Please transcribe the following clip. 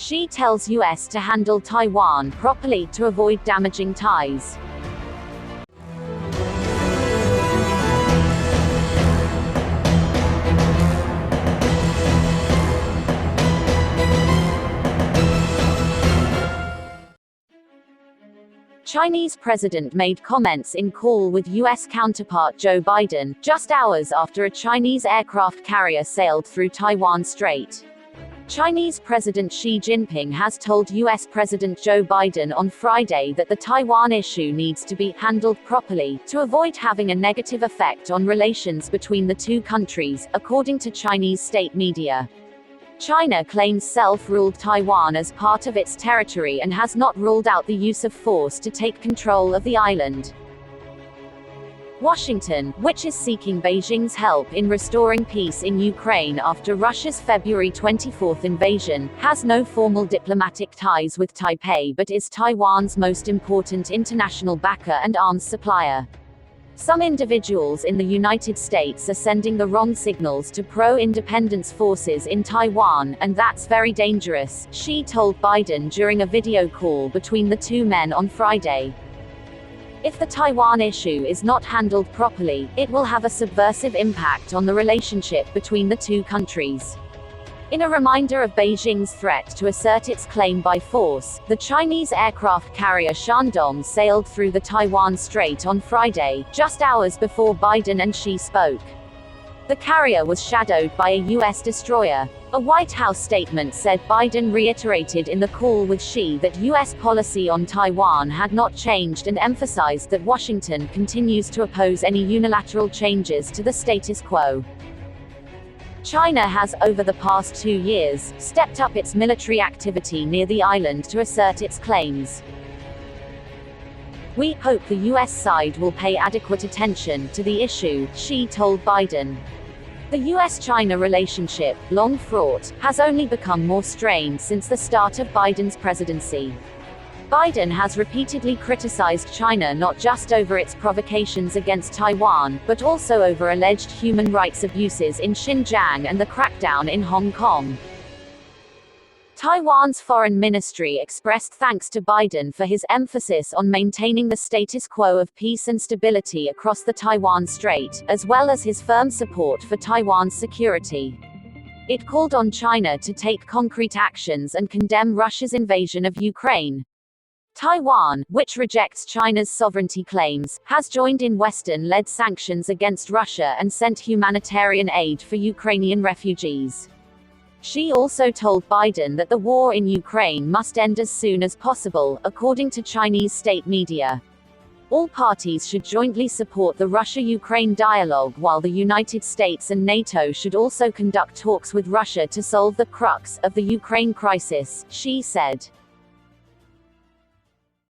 Xi tells US to handle Taiwan properly to avoid damaging ties. Chinese president made comments in call with US counterpart Joe Biden, just hours after a Chinese aircraft carrier sailed through Taiwan Strait. Chinese President Xi Jinping has told US President Joe Biden on Friday that the Taiwan issue needs to be handled properly to avoid having a negative effect on relations between the two countries, according to Chinese state media. China claims self-ruled Taiwan as part of its territory and has not ruled out the use of force to take control of the island. Washington, which is seeking Beijing's help in restoring peace in Ukraine after Russia's February 24 invasion, has no formal diplomatic ties with Taipei but is Taiwan's most important international backer and arms supplier. Some individuals in the United States are sending the wrong signals to pro-independence forces in Taiwan, and that's very dangerous, Xi told Biden during a video call between the two men on Friday. If the Taiwan issue is not handled properly, it will have a subversive impact on the relationship between the two countries. In a reminder of Beijing's threat to assert its claim by force, the Chinese aircraft carrier Shandong sailed through the Taiwan Strait on Friday, just hours before Biden and Xi spoke. The carrier was shadowed by a US destroyer. A White House statement said Biden reiterated in the call with Xi that US policy on Taiwan had not changed and emphasized that Washington continues to oppose any unilateral changes to the status quo. China has, over the past 2 years, stepped up its military activity near the island to assert its claims. We hope the US side will pay adequate attention to the issue, Xi told Biden. The US-China relationship, long fraught, has only become more strained since the start of Biden's presidency. Biden has repeatedly criticized China not just over its provocations against Taiwan, but also over alleged human rights abuses in Xinjiang and the crackdown in Hong Kong. Taiwan's foreign ministry expressed thanks to Biden for his emphasis on maintaining the status quo of peace and stability across the Taiwan Strait, as well as his firm support for Taiwan's security. It called on China to take concrete actions and condemn Russia's invasion of Ukraine. Taiwan, which rejects China's sovereignty claims, has joined in Western-led sanctions against Russia and sent humanitarian aid for Ukrainian refugees. Xi also told Biden that the war in Ukraine must end as soon as possible, according to Chinese state media. All parties should jointly support the Russia-Ukraine dialogue, while the United States and NATO should also conduct talks with Russia to solve the crux of the Ukraine crisis, Xi said.